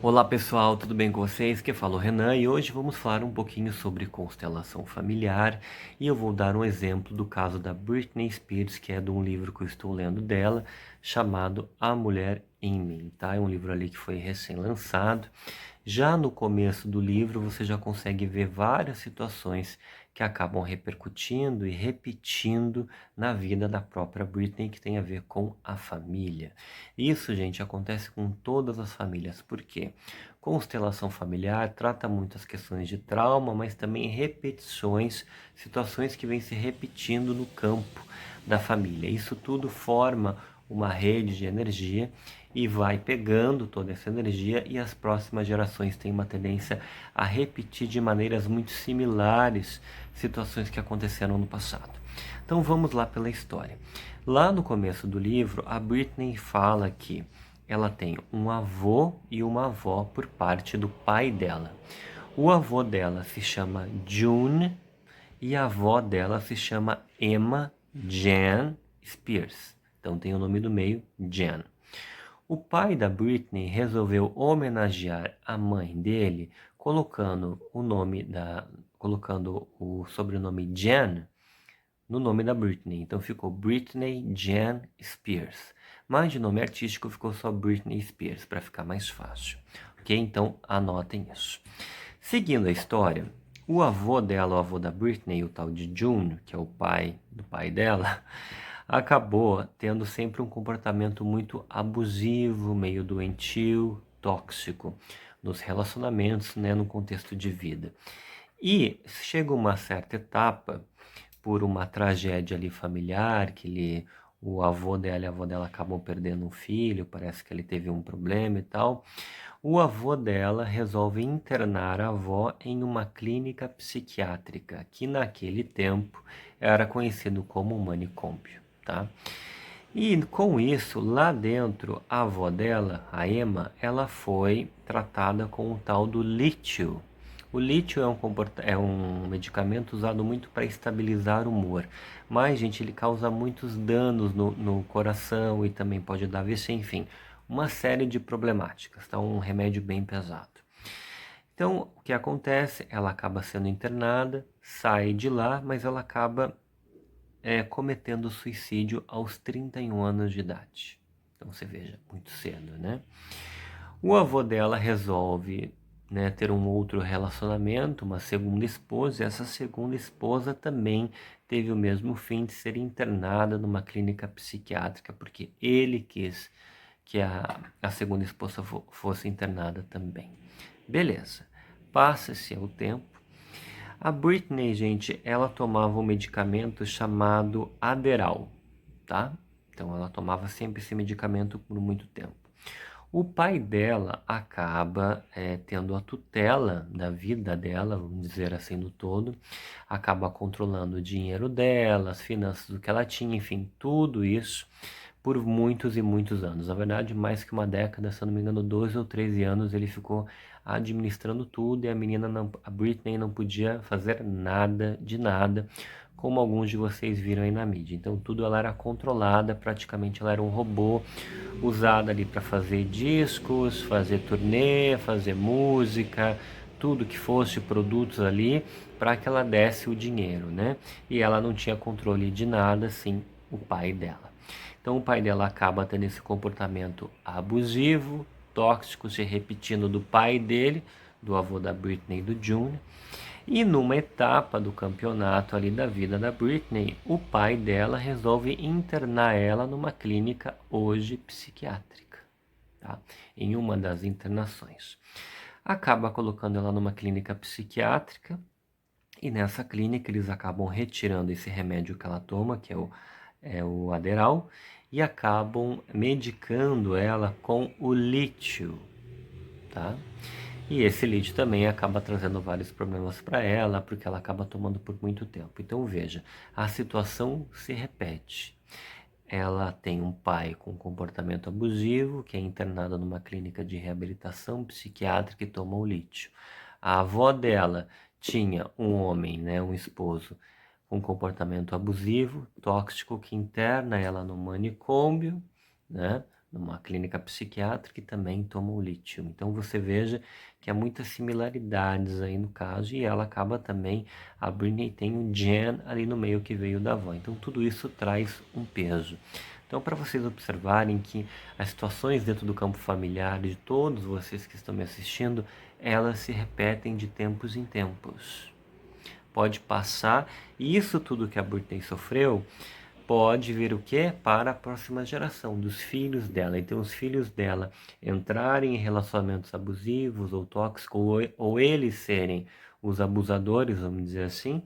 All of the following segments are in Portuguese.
Olá pessoal, tudo bem com vocês? Quem fala é o Renan e hoje vamos falar um pouquinho sobre constelação familiar e eu vou dar um exemplo do caso da Britney Spears, que é de um livro que eu estou lendo dela, chamado A Mulher em Mim, tá? É um livro ali que foi recém-lançado. Já no começo do livro você já consegue ver várias situações que acabam repercutindo e repetindo na vida da própria Britney, que tem a ver com a família. Isso, gente, acontece com todas as famílias. Por quê? Constelação familiar trata muitas questões de trauma, mas também repetições, situações que vêm se repetindo no campo da família. Isso tudo forma uma rede de energia e vai pegando toda essa energia, e as próximas gerações têm uma tendência a repetir de maneiras muito similares situações que aconteceram no passado. Então vamos lá pela história. Lá no começo do livro, a Britney fala que ela tem um avô e uma avó por parte do pai dela. O avô dela se chama June e a avó dela se chama Emma Jan Spears. Então tem o nome do meio, Jan. O pai da Britney resolveu homenagear a mãe dele colocando o sobrenome Jan no nome da Britney. Então ficou Britney Jan Spears. Mas de nome artístico ficou só Britney Spears, para ficar mais fácil. Ok? Então anotem isso. Seguindo a história, o avô dela, o avô da Britney, o tal de June, que é o pai do pai dela, acabou tendo sempre um comportamento muito abusivo, meio doentio, tóxico nos relacionamentos, né, no contexto de vida. E chega uma certa etapa, por uma tragédia ali familiar, o avô dela e a avó dela acabam perdendo um filho, parece que ele teve um problema e tal. O avô dela resolve internar a avó em uma clínica psiquiátrica, que naquele tempo era conhecido como manicômio, tá? E com isso, lá dentro, a avó dela, a Emma, ela foi tratada com o tal do lítio. O lítio é um medicamento usado muito para estabilizar o humor, mas, gente, ele causa muitos danos no coração e também pode dar AVC, enfim, uma série de problemáticas, tá? Um remédio bem pesado. Então, o que acontece? Ela acaba sendo internada, sai de lá, mas ela acaba cometendo suicídio aos 31 anos de idade. Então você veja, muito cedo, né? O avô dela resolve, né, ter um outro relacionamento, uma segunda esposa, e essa segunda esposa também teve o mesmo fim de ser internada numa clínica psiquiátrica, porque ele quis que a segunda esposa fosse internada também. Beleza, passa-se o tempo. A Britney, gente, ela tomava um medicamento chamado Adderall, tá? Então ela tomava sempre esse medicamento por muito tempo. O pai dela acaba tendo a tutela da vida dela, vamos dizer assim, no todo, acaba controlando o dinheiro dela, as finanças do que ela tinha, enfim, tudo isso por muitos e muitos anos. Na verdade, mais que uma década, se eu não me engano, 12 ou 13 anos ele ficou administrando tudo, e a Britney não podia fazer nada de nada, como alguns de vocês viram aí na mídia. Então tudo ela era controlada, praticamente ela era um robô usado ali para fazer discos, fazer turnê, fazer música, tudo que fosse produtos ali para que ela desse o dinheiro, né? E ela não tinha controle de nada, assim, o pai dela. Então o pai dela acaba tendo esse comportamento abusivo, tóxico, se repetindo do pai dele, do avô da Britney e do June. E numa etapa do campeonato ali da vida da Britney, o pai dela resolve internar ela numa clínica hoje psiquiátrica, tá? Em uma das internações. Acaba colocando ela numa clínica psiquiátrica, e nessa clínica eles acabam retirando esse remédio que ela toma, que é o Adderall, e acabam medicando ela com o lítio, tá? E esse lítio também acaba trazendo vários problemas para ela, porque ela acaba tomando por muito tempo. Então veja, a situação se repete. Ela tem um pai com comportamento abusivo, que é internado numa clínica de reabilitação psiquiátrica e toma o lítio. A avó dela tinha um homem, né, um esposo, com comportamento abusivo, tóxico, que interna ela no manicômio, né, numa clínica psiquiátrica e também tomam lítio. Então você veja que há muitas similaridades aí no caso, e ela acaba também, a Britney tem um Jen ali no meio que veio da avó. Então tudo isso traz um peso. Então, para vocês observarem que as situações dentro do campo familiar de todos vocês que estão me assistindo, elas se repetem de tempos em tempos. Pode passar, e isso tudo que a Britney sofreu pode vir o quê? Para a próxima geração, dos filhos dela. Então, os filhos dela entrarem em relacionamentos abusivos ou tóxicos, ou eles serem os abusadores, vamos dizer assim,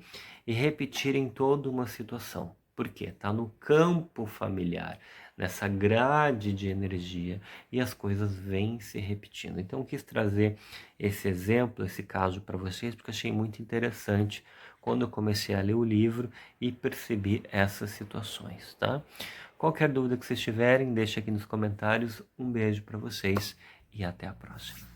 e repetirem toda uma situação. Por quê? Está no campo familiar, nessa grade de energia, e as coisas vêm se repetindo. Então, eu quis trazer esse exemplo, esse caso para vocês, porque achei muito interessante quando eu comecei a ler o livro e percebi essas situações, tá? Qualquer dúvida que vocês tiverem, deixa aqui nos comentários. Um beijo para vocês e até a próxima.